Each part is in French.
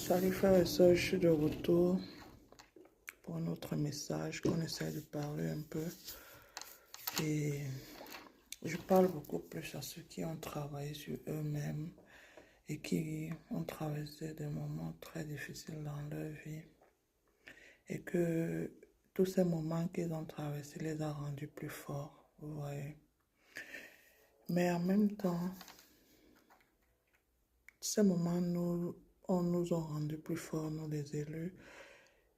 Salut frères et sœurs, je suis de retour pour un autre message qu'on essaie de parler un peu. Et je parle beaucoup plus à ceux qui ont travaillé sur eux-mêmes et qui ont traversé des moments très difficiles dans leur vie. Et que tous ces moments qu'ils ont traversés les a rendus plus forts, vous voyez. Mais en même temps, ces moments nous ont rendus plus forts, nous les élus.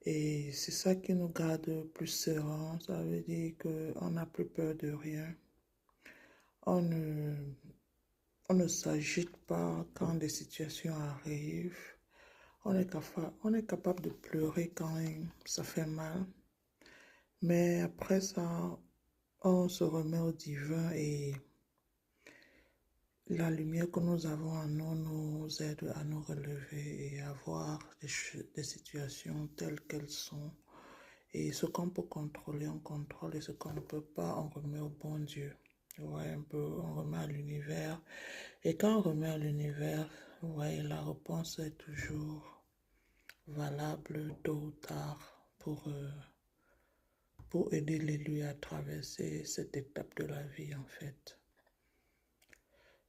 Et c'est ça qui nous garde plus sereins. Ça veut dire qu'on n'a plus peur de rien. On ne, on ne s'agite pas quand des situations arrivent. On est capable de pleurer quand ça fait mal. Mais après ça, on se remet au divin et la lumière que nous avons en nous nous aide à nous relever et à voir des situations telles qu'elles sont. Et ce qu'on peut contrôler, on contrôle. Et ce qu'on ne peut pas, on remet au bon Dieu. Ouais, un peu, on remet à l'univers. Et quand on remet à l'univers, ouais, la réponse est toujours valable tôt ou tard pour aider l'élu à traverser cette étape de la vie, en fait.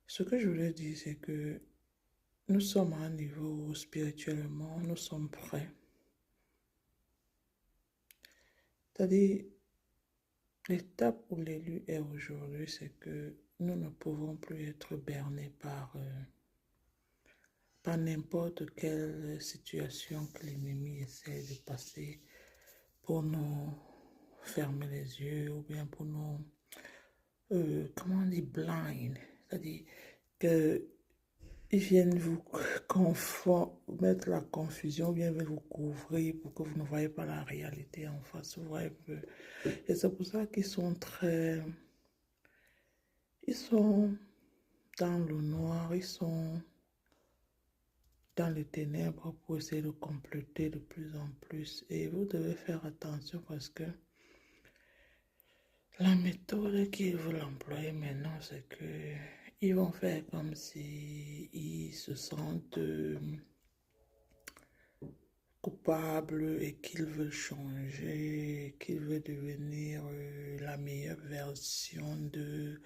Ce que je voulais dire, c'est que nous sommes à un niveau où spirituellement, nous sommes prêts. C'est-à-dire, l'étape où l'élu est aujourd'hui, c'est que nous ne pouvons plus être bernés par n'importe quelle situation que l'ennemi essaie de passer pour nous fermer les yeux ou bien pour nous, comment on dit, blind. C'est-à-dire qu'ils viennent vous mettre la confusion ou bien vous couvrir pour que vous ne voyez pas la réalité en face. Vous voyez un peu. Et c'est pour ça qu'ils sont ils sont dans le noir, ils sont dans les ténèbres pour essayer de compléter de plus en plus. Et vous devez faire attention parce que la méthode qu'ils veulent employer maintenant, c'est que ils vont faire comme si ils se sentent coupables et qu'ils veulent changer, qu'ils veulent devenir la meilleure version d'eux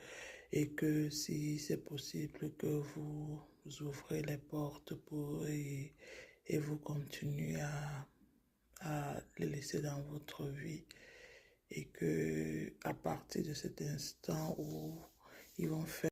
et que si c'est possible que vous ouvrez les portes pour et vous continuez à les laisser dans votre vie et que à partir de cet instant où ils vont faire